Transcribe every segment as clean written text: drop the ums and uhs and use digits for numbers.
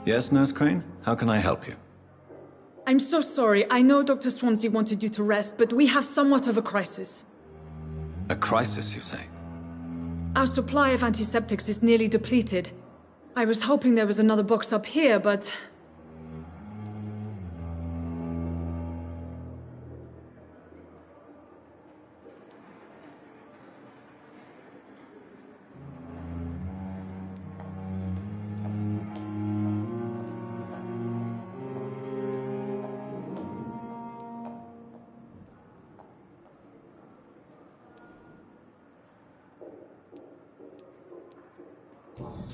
Yes, Nurse Crane? How can I help you? I'm so sorry. I know Dr. Swansea wanted you to rest, but we have somewhat of a crisis. A crisis, you say? Our supply of antiseptics is nearly depleted. I was hoping there was another box up here, but...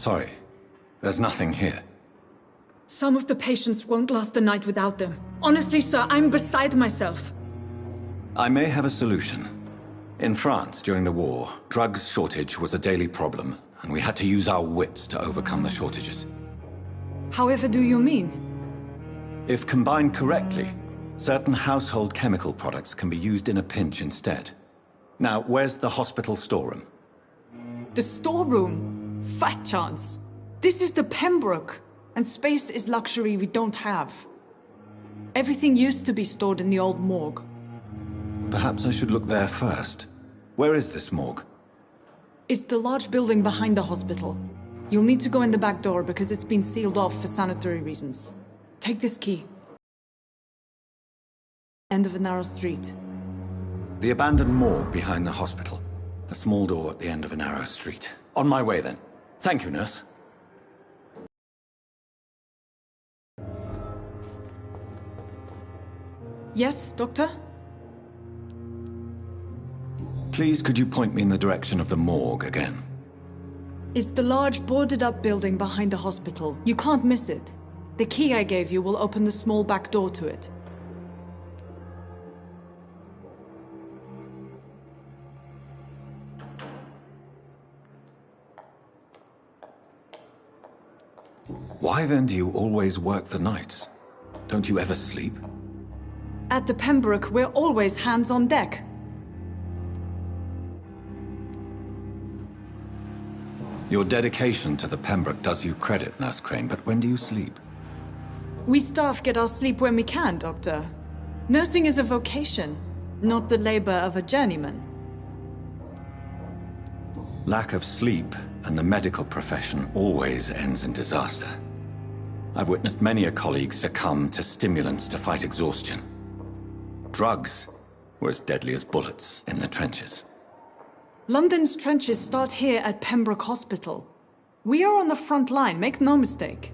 Sorry. There's nothing here. Some of the patients won't last the night without them. Honestly, sir, I'm beside myself. I may have a solution. In France, during the war, drugs shortage was a daily problem, and we had to use our wits to overcome the shortages. However do you mean? If combined correctly, certain household chemical products can be used in a pinch instead. Now, where's the hospital storeroom? The storeroom? Fat chance. This is the Pembroke, and space is luxury we don't have. Everything used to be stored in the old morgue. Perhaps I should look there first. Where is this morgue? It's the large building behind the hospital. You'll need to go in the back door because it's been sealed off for sanitary reasons. Take this key. End of a narrow street. The abandoned morgue behind the hospital. A small door at the end of a narrow street. On my way then. Thank you, nurse. Yes, doctor? Please, could you point me in the direction of the morgue again? It's the large boarded-up building behind the hospital. You can't miss it. The key I gave you will open the small back door to it. Why then do you always work the nights? Don't you ever sleep? At the Pembroke, we're always hands on deck. Your dedication to the Pembroke does you credit, Nurse Crane, but when do you sleep? We staff get our sleep when we can, Doctor. Nursing is a vocation, not the labor of a journeyman. Lack of sleep and the medical profession always ends in disaster. I've witnessed many a colleague succumb to stimulants to fight exhaustion. Drugs were as deadly as bullets in the trenches. London's trenches start here at Pembroke Hospital. We are on the front line, make no mistake.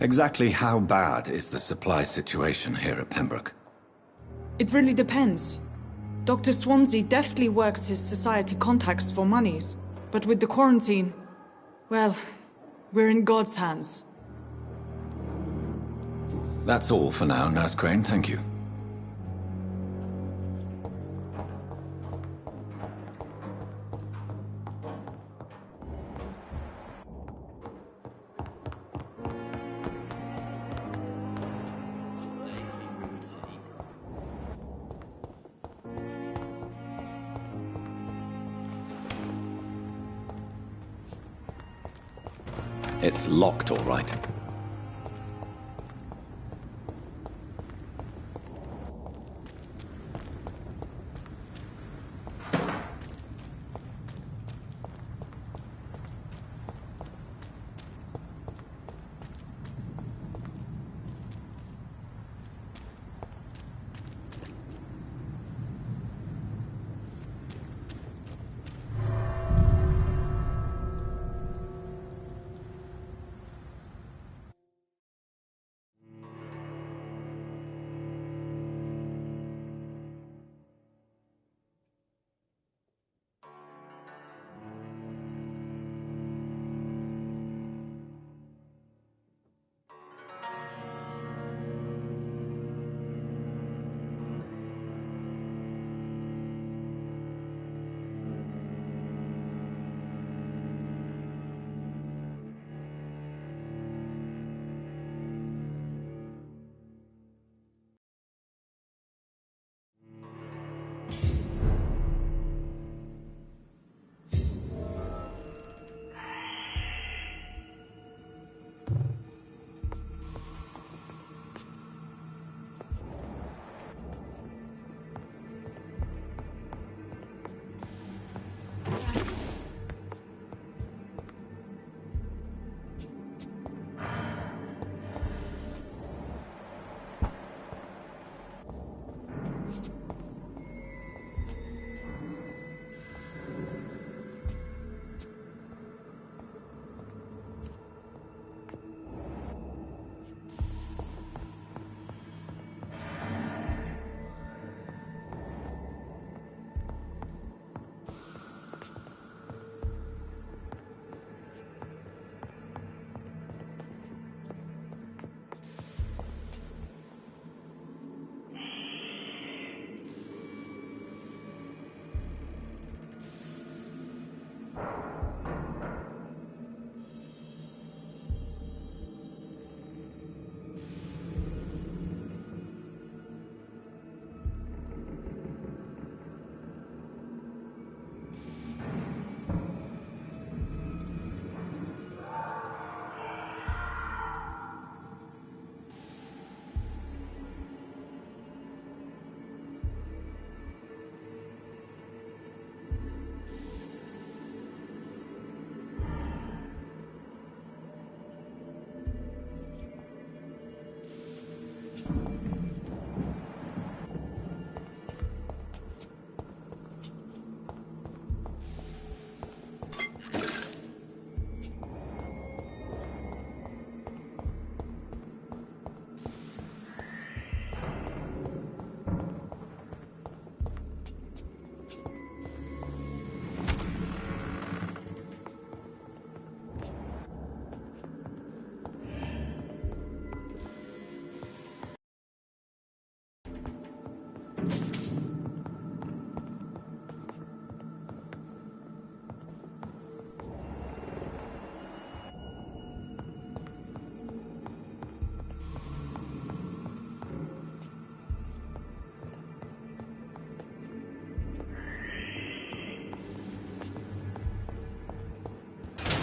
Exactly how bad is the supply situation here at Pembroke? It really depends. Dr. Swansea deftly works his society contacts for monies, but with the quarantine, well, we're in God's hands. That's all for now, Nurse Crane, thank you. It's locked, all right.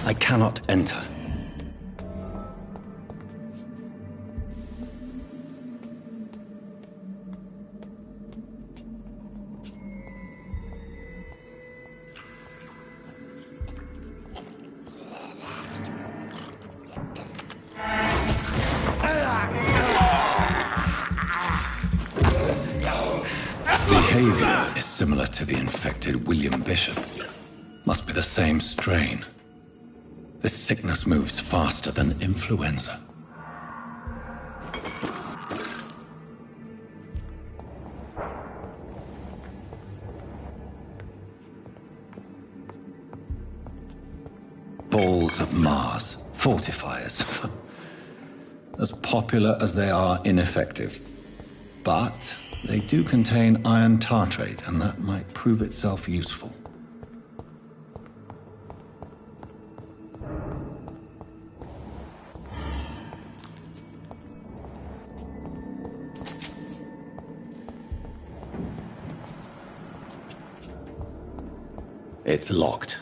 I cannot enter. Behavior is similar to the infected William Bishop. Must be the same strain. This sickness moves faster than influenza. Balls of Mars, fortifiers. As popular as they are ineffective. But they do contain iron tartrate, and that might prove itself useful. It's locked.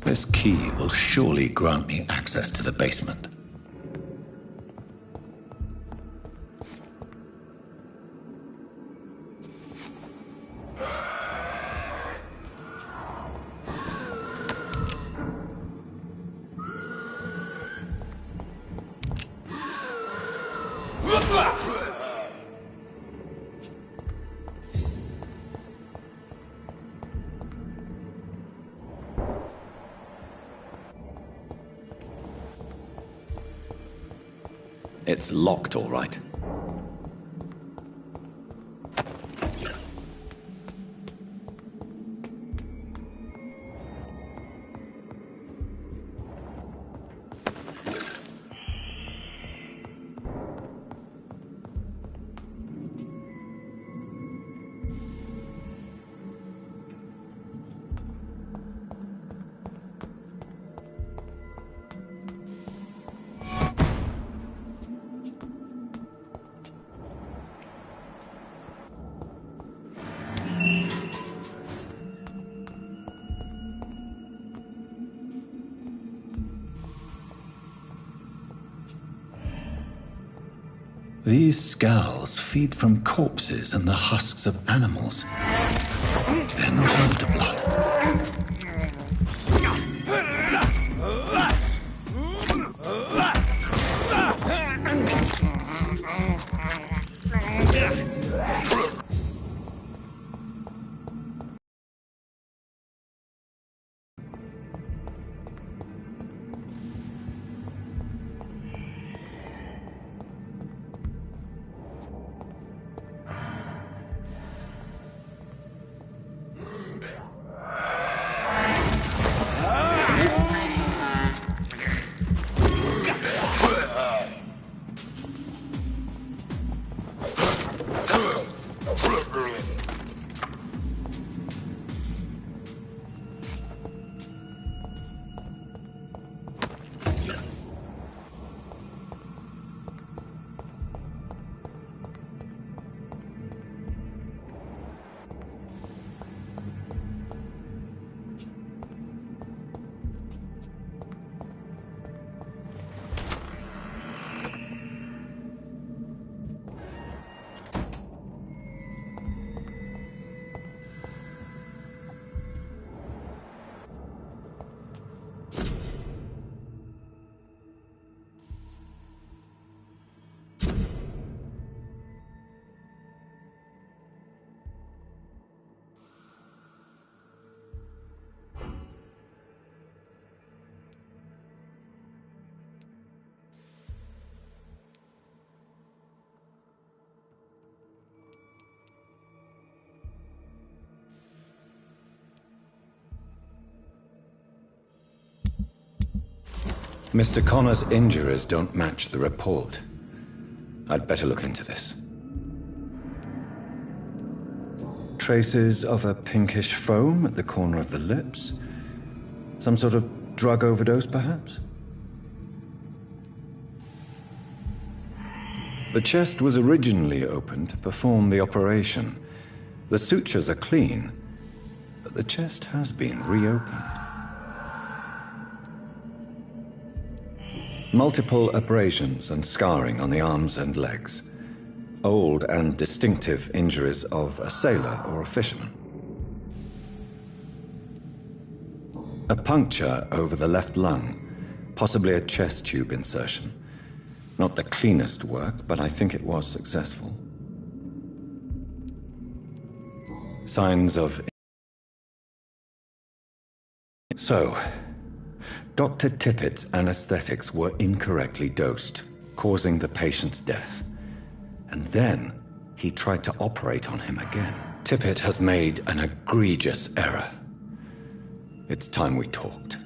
This key will surely grant me access to the basement. It's locked, all right. These scowls feed from corpses and the husks of animals. They're not after blood. Mr. Connor's injuries don't match the report. I'd better look into this. Traces of a pinkish foam at the corner of the lips. Some sort of drug overdose, perhaps? The chest was originally opened to perform the operation. The sutures are clean, but the chest has been reopened. Multiple abrasions and scarring on the arms and legs. Old and distinctive injuries of a sailor or a fisherman. A puncture over the left lung, possibly a chest tube insertion. Not the cleanest work, but I think it was successful. Signs of... So, Dr. Tippett's anesthetics were incorrectly dosed, causing the patient's death. And then, he tried to operate on him again. Tippett has made an egregious error. It's time we talked.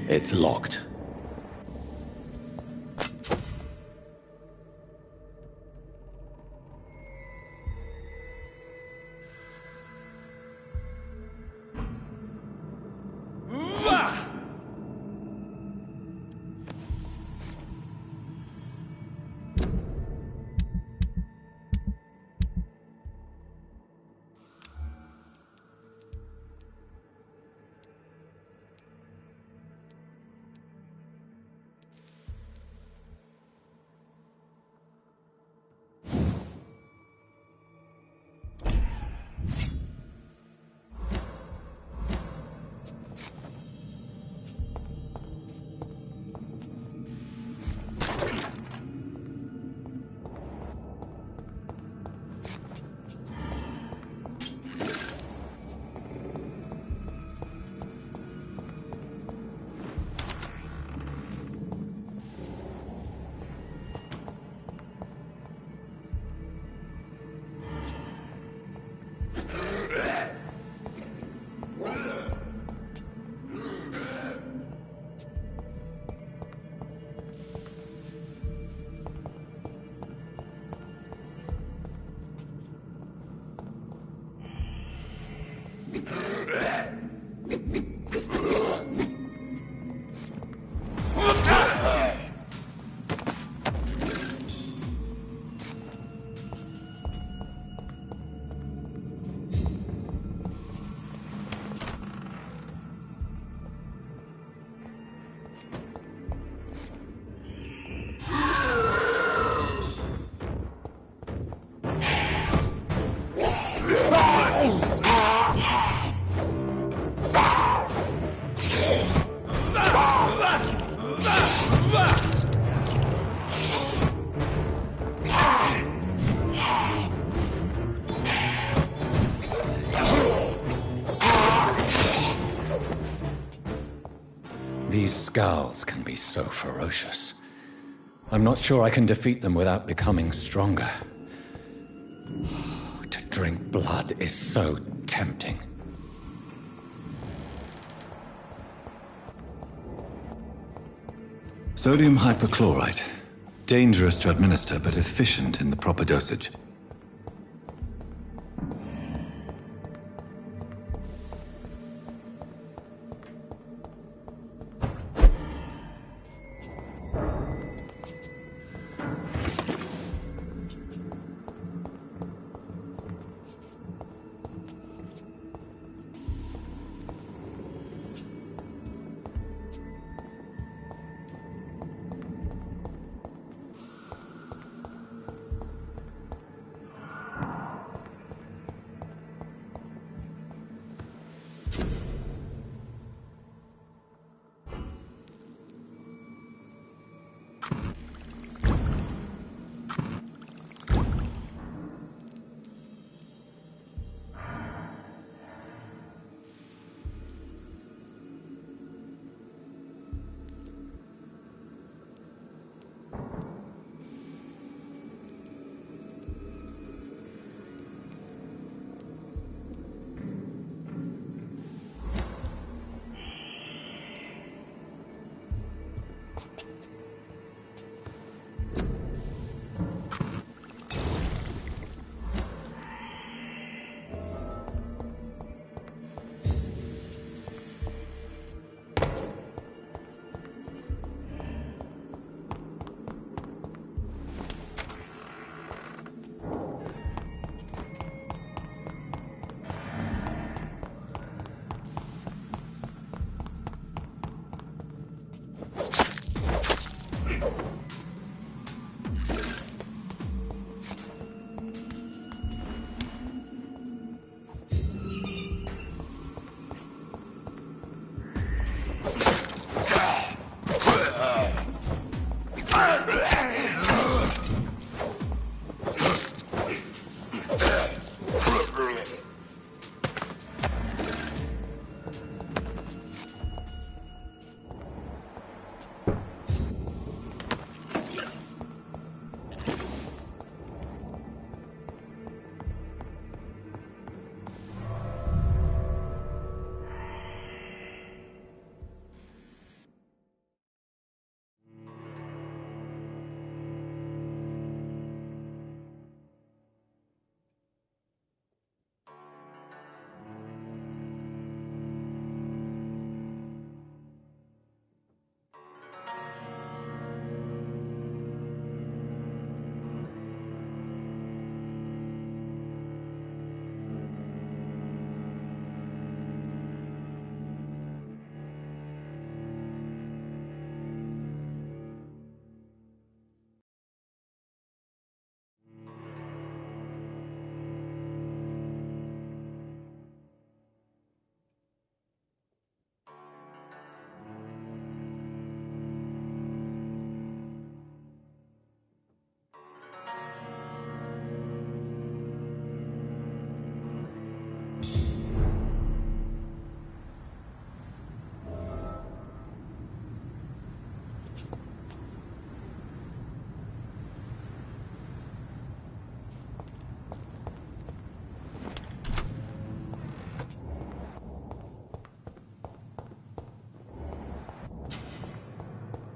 It's locked. These scowls can be so ferocious. I'm not sure I can defeat them without becoming stronger. To drink blood is so tempting. Sodium hypochlorite. Dangerous to administer, but efficient in the proper dosage.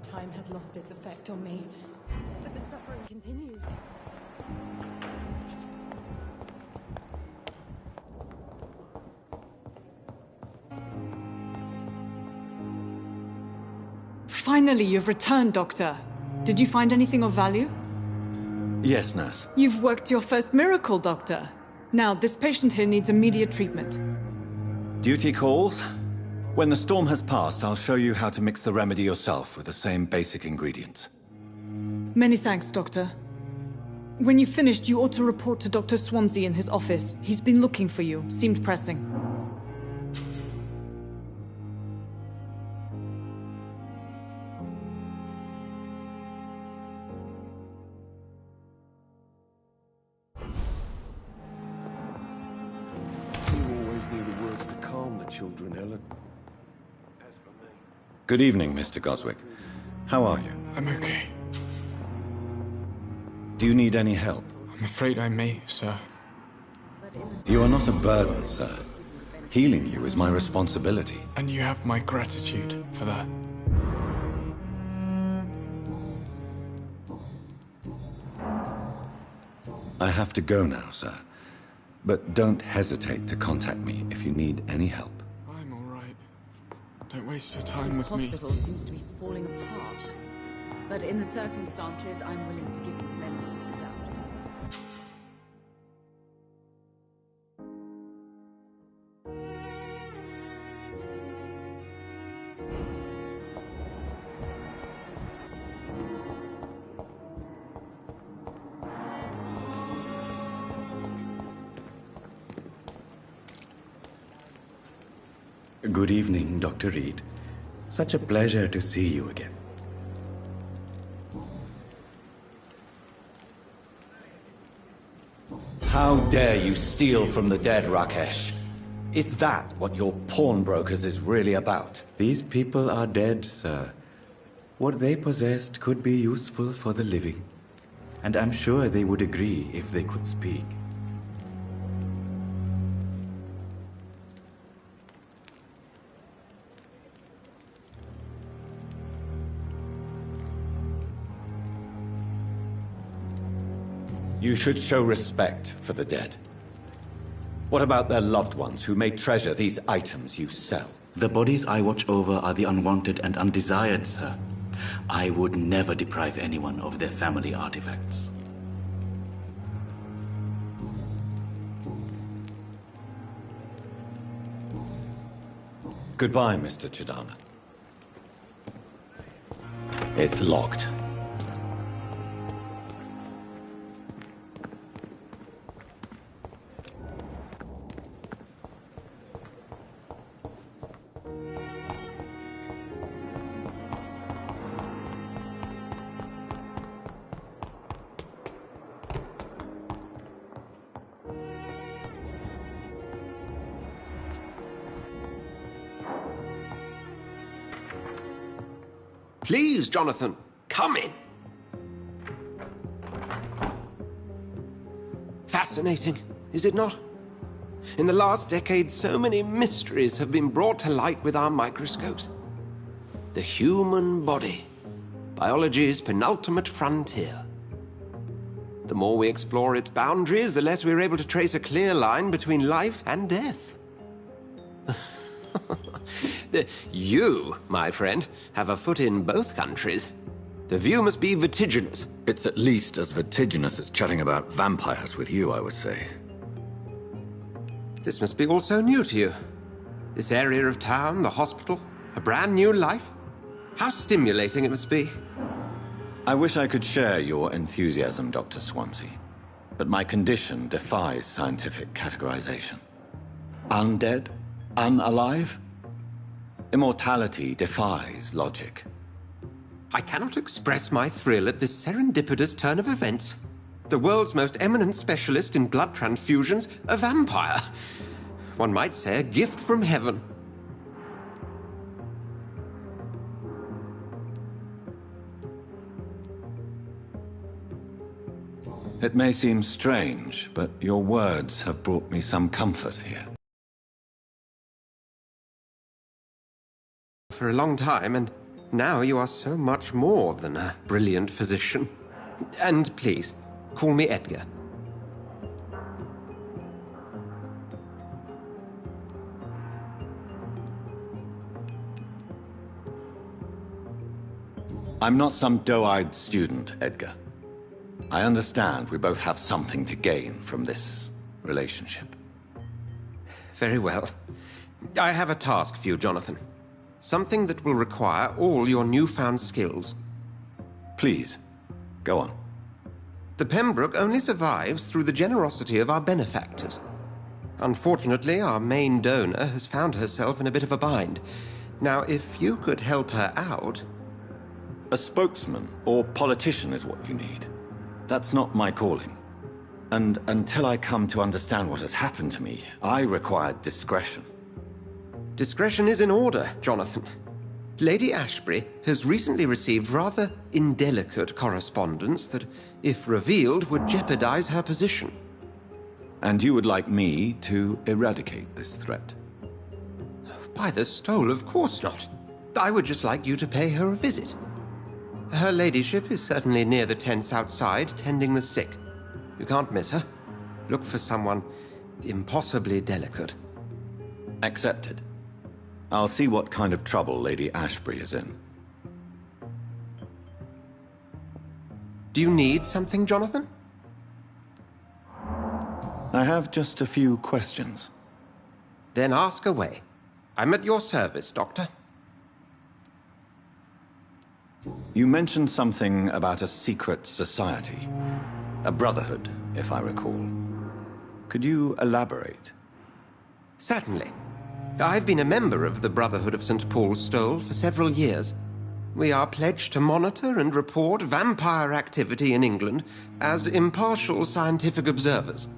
Time has lost its effect on me, but the suffering continues. Finally, you've returned, Doctor. Did you find anything of value? Yes, nurse. You've worked your first miracle, Doctor. Now, this patient here needs immediate treatment. Duty calls. When the storm has passed, I'll show you how to mix the remedy yourself with the same basic ingredients. Many thanks, Doctor. When you've finished, you ought to report to Dr. Swansea in his office. He's been looking for you. Seemed pressing. You always knew the words to calm the children, Helen. Good evening, Mr. Goswick. How are you? I'm okay. Do you need any help? I'm afraid I may, sir. You are not a burden, sir. Healing you is my responsibility. And you have my gratitude for that. I have to go now, sir. But don't hesitate to contact me if you need any help. I'm all right. Don't waste your time This with me. hospital seems to be falling apart. But in the circumstances, I'm willing to give you the benefit of the doubt. Good evening, Dr. Reed. Such a pleasure to see you again. How dare you steal from the dead, Rakesh? Is that what your pawnbrokers is really about? These people are dead, sir. What they possessed could be useful for the living. And I'm sure they would agree if they could speak. You should show respect for the dead. What about their loved ones who may treasure these items you sell? The bodies I watch over are the unwanted and undesired, sir. I would never deprive anyone of their family artifacts. Goodbye, Mr. Chidana. It's locked. Please, Jonathan, come in. Fascinating, is it not? In the last decade, so many mysteries have been brought to light with our microscopes. The human body, biology's penultimate frontier. The more we explore its boundaries, the less we're able to trace a clear line between life and death. You, my friend, have a foot in both countries. The view must be vertiginous. It's at least as vertiginous as chatting about vampires with you, I would say. This must be all so new to you. This area of town, the hospital, a brand new life. How stimulating it must be. I wish I could share your enthusiasm, Dr. Swansea, but my condition defies scientific categorization. Undead? Unalive? Immortality defies logic. I cannot express my thrill at this serendipitous turn of events. The world's most eminent specialist in blood transfusions, a vampire. One might say a gift from heaven. It may seem strange, but your words have brought me some comfort here. For a long time, and now you are so much more than a brilliant physician. And please, call me Edgar. I'm not some doe-eyed student, Edgar. I understand we both have something to gain from this relationship. Very well. I have a task for you, Jonathan. Something that will require all your newfound skills. Please, go on. The Pembroke only survives through the generosity of our benefactors. Unfortunately, our main donor has found herself in a bit of a bind. Now, if you could help her out... A spokesman or politician is what you need. That's not my calling. And until I come to understand what has happened to me, I require discretion. Discretion is in order, Jonathan. Lady Ashbury has recently received rather indelicate correspondence that, if revealed, would jeopardize her position. And you would like me to eradicate this threat? By the stole, of course not. I would just like you to pay her a visit. Her ladyship is certainly near the tents outside, tending the sick. You can't miss her. Look for someone impossibly delicate. Accepted. I'll see what kind of trouble Lady Ashbury is in. Do you need something, Jonathan? I have just a few questions. Then ask away. I'm at your service, Doctor. You mentioned something about a secret society. A brotherhood, if I recall. Could you elaborate? Certainly. I've been a member of the Brotherhood of St. Paul's Stole for several years. We are pledged to monitor and report vampire activity in England as impartial scientific observers.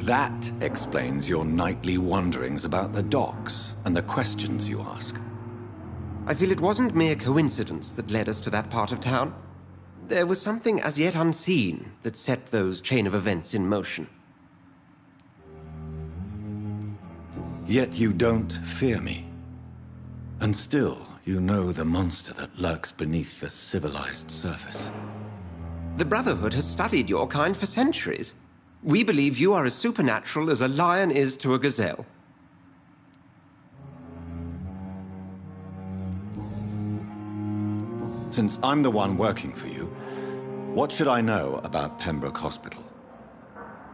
That explains your nightly wanderings about the docks and the questions you ask. I feel it wasn't mere coincidence that led us to that part of town. There was something as yet unseen that set those chain of events in motion. Yet you don't fear me. And still, you know the monster that lurks beneath the civilized surface. The Brotherhood has studied your kind for centuries. We believe you are as supernatural as a lion is to a gazelle. Since I'm the one working for you, what should I know about Pembroke Hospital?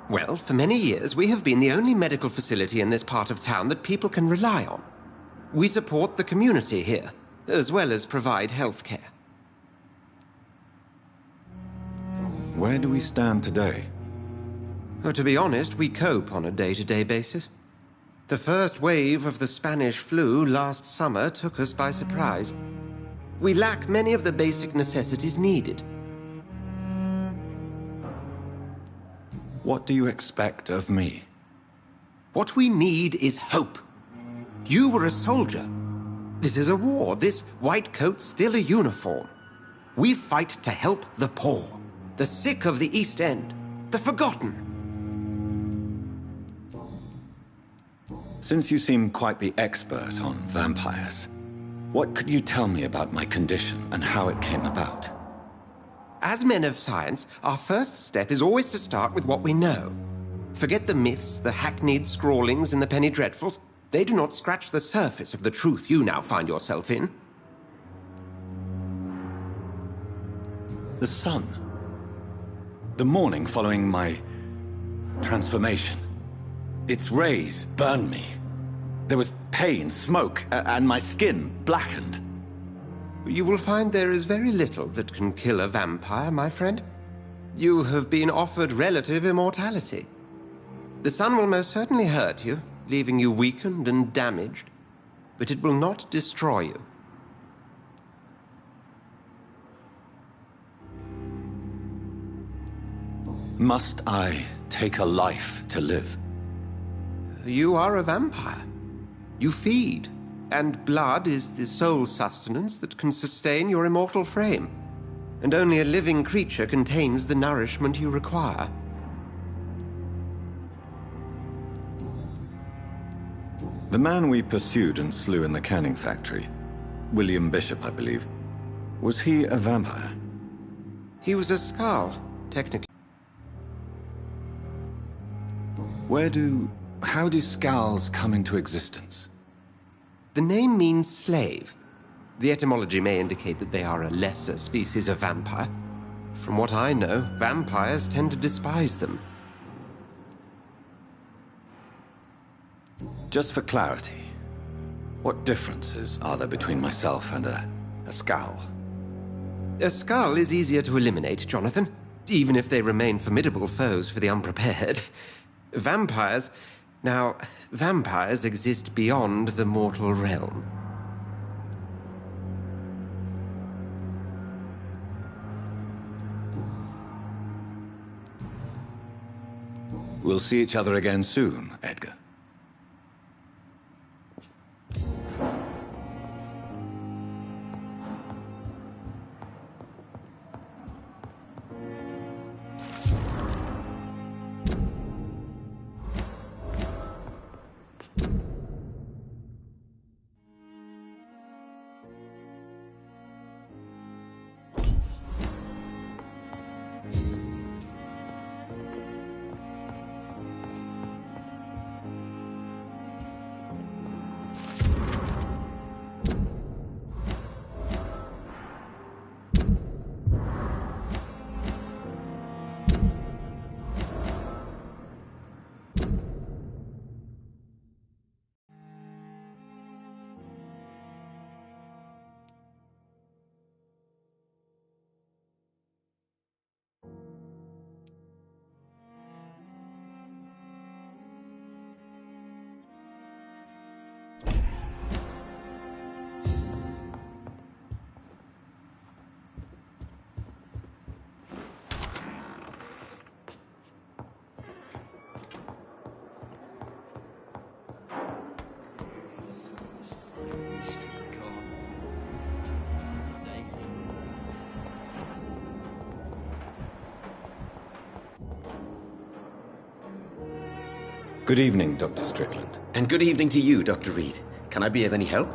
Well, for many years, we have been the only medical facility in this part of town that people can rely on. We support the community here, as well as provide health care. Where do we stand today? Oh, to be honest, we cope on a day-to-day basis. The first wave of the Spanish flu last summer took us by surprise. We lack many of the basic necessities needed. What do you expect of me? What we need is hope. You were a soldier. This is a war. This white coat's still a uniform. We fight to help the poor, the sick of the East End, the forgotten. Since you seem quite the expert on vampires, what could you tell me about my condition and how it came about? As men of science, our first step is always to start with what we know. Forget the myths, the hackneyed scrawlings, and the penny dreadfuls. They do not scratch the surface of the truth you now find yourself in. The sun. The morning following my transformation. Its rays burned me. There was pain, smoke, and my skin blackened. You will find there is very little that can kill a vampire, my friend. You have been offered relative immortality. The sun will most certainly hurt you, leaving you weakened and damaged, but it will not destroy you. Must I take a life to live? You are a vampire. You feed, and blood is the sole sustenance that can sustain your immortal frame. And only a living creature contains the nourishment you require. The man we pursued and slew in the canning factory, William Bishop, I believe, was he a vampire? He was a Skull, technically. How do Skulls come into existence? The name means slave. The etymology may indicate that they are a lesser species of vampire. From what I know, vampires tend to despise them. Just for clarity, what differences are there between myself and a Skull? A Skull is easier to eliminate, Jonathan, even if they remain formidable foes for the unprepared. Vampires... Now, vampires exist beyond the mortal realm. We'll see each other again soon, Edgar. Good evening, Dr. Strickland. And good evening to you, Dr. Reed. Can I be of any help?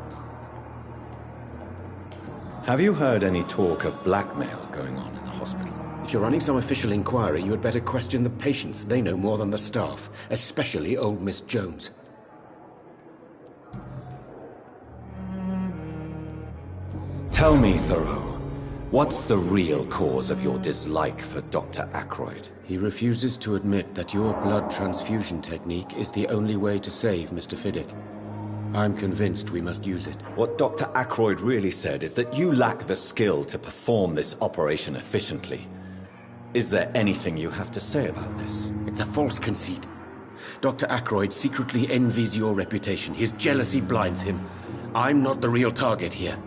Have you heard any talk of blackmail going on in the hospital? If you're running some official inquiry, you had better question the patients. They know more than the staff, especially old Miss Jones. Tell me, Thoreau, what's the real cause of your dislike for Dr. Ackroyd? He refuses to admit that your blood transfusion technique is the only way to save Mr. Fiddick. I'm convinced we must use it. What Dr. Ackroyd really said is that you lack the skill to perform this operation efficiently. Is there anything you have to say about this? It's a false conceit. Dr. Ackroyd secretly envies your reputation. His jealousy blinds him. I'm not the real target here.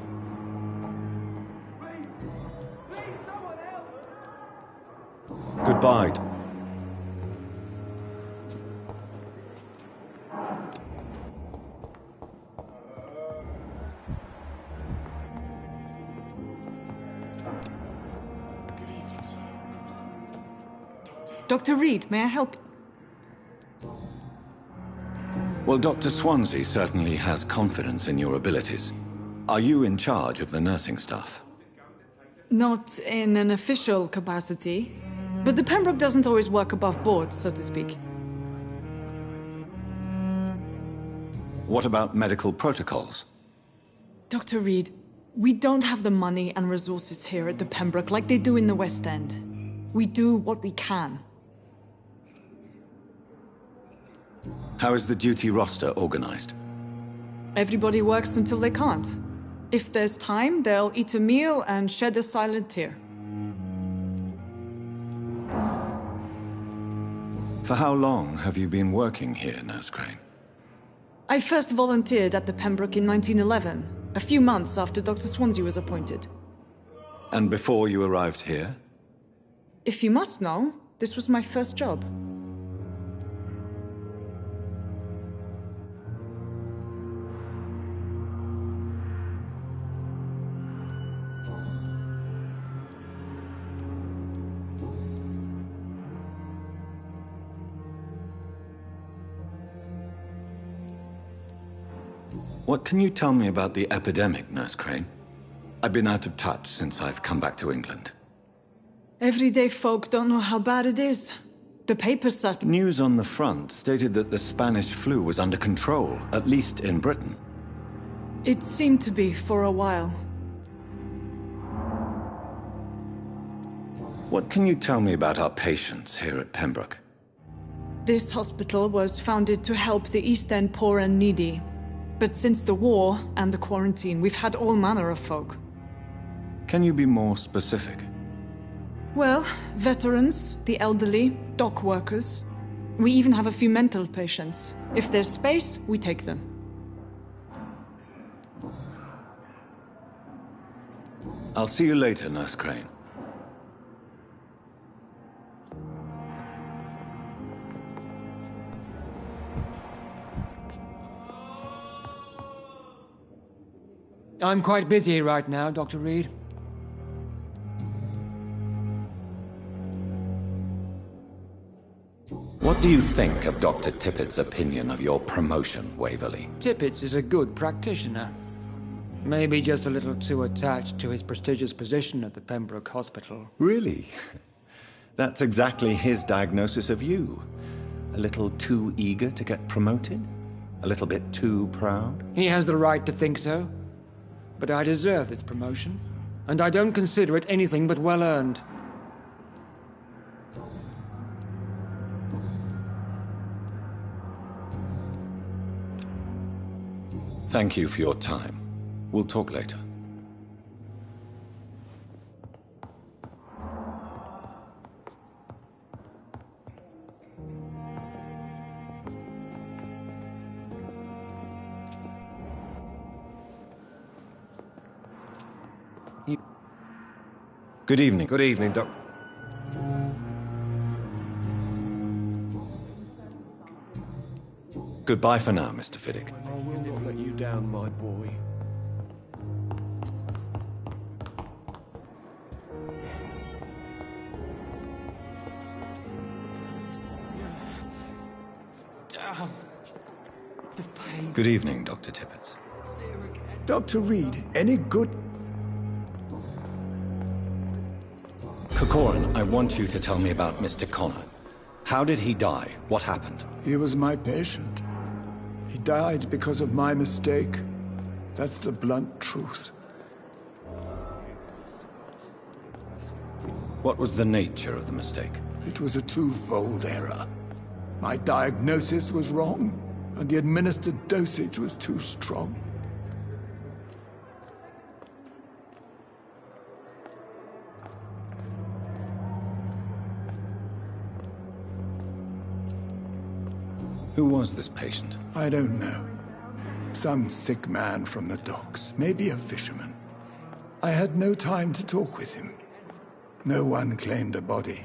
Goodbye. Dr. Reed, may I help? Well, Dr. Swansea certainly has confidence in your abilities. Are you in charge of the nursing staff? Not in an official capacity, but the Pembroke doesn't always work above board, so to speak. What about medical protocols? Dr. Reed, we don't have the money and resources here at the Pembroke like they do in the West End. We do what we can. How is the duty roster organized? Everybody works until they can't. If there's time, they'll eat a meal and shed a silent tear. For how long have you been working here, Nurse Crane? I first volunteered at the Pembroke in 1911, a few months after Dr. Swansea was appointed. And before you arrived here? If you must know, this was my first job. What can you tell me about the epidemic, Nurse Crane? I've been out of touch since I've come back to England. Everyday folk don't know how bad it is. The papers certainly... News on the front stated that the Spanish flu was under control, at least in Britain. It seemed to be for a while. What can you tell me about our patients here at Pembroke? This hospital was founded to help the East End poor and needy. But since the war and the quarantine, we've had all manner of folk. Can you be more specific? Well, veterans, the elderly, dock workers. We even have a few mental patients. If there's space, we take them. I'll see you later, Nurse Crane. I'm quite busy right now, Dr. Reed. What do you think of Dr. Tippett's opinion of your promotion, Waverley? Tippett is a good practitioner. Maybe just a little too attached to his prestigious position at the Pembroke Hospital. Really? That's exactly his diagnosis of you. A little too eager to get promoted? A little bit too proud? He has the right to think so. But I deserve this promotion, and I don't consider it anything but well-earned. Thank you for your time. We'll talk later. Good evening. Good evening, Doc. Goodbye for now, Mr. Fiddick. I will not let you down, my boy. Damn. The pain. Good evening, Dr. Tippett. Dr. Reed, any good... Corcoran, I want you to tell me about Mr. Connor. How did he die? What happened? He was my patient. He died because of my mistake. That's the blunt truth. What was the nature of the mistake? It was a twofold error. My diagnosis was wrong, and the administered dosage was too strong. Who was this patient? I don't know. Some sick man from the docks, maybe a fisherman. I had no time to talk with him. No one claimed a body.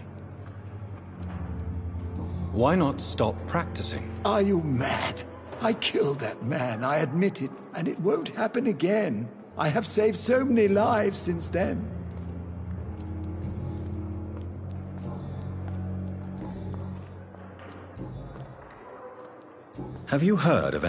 Why not stop practicing? Are you mad? I killed that man, I admit it, and it won't happen again. I have saved so many lives since then. Have you heard of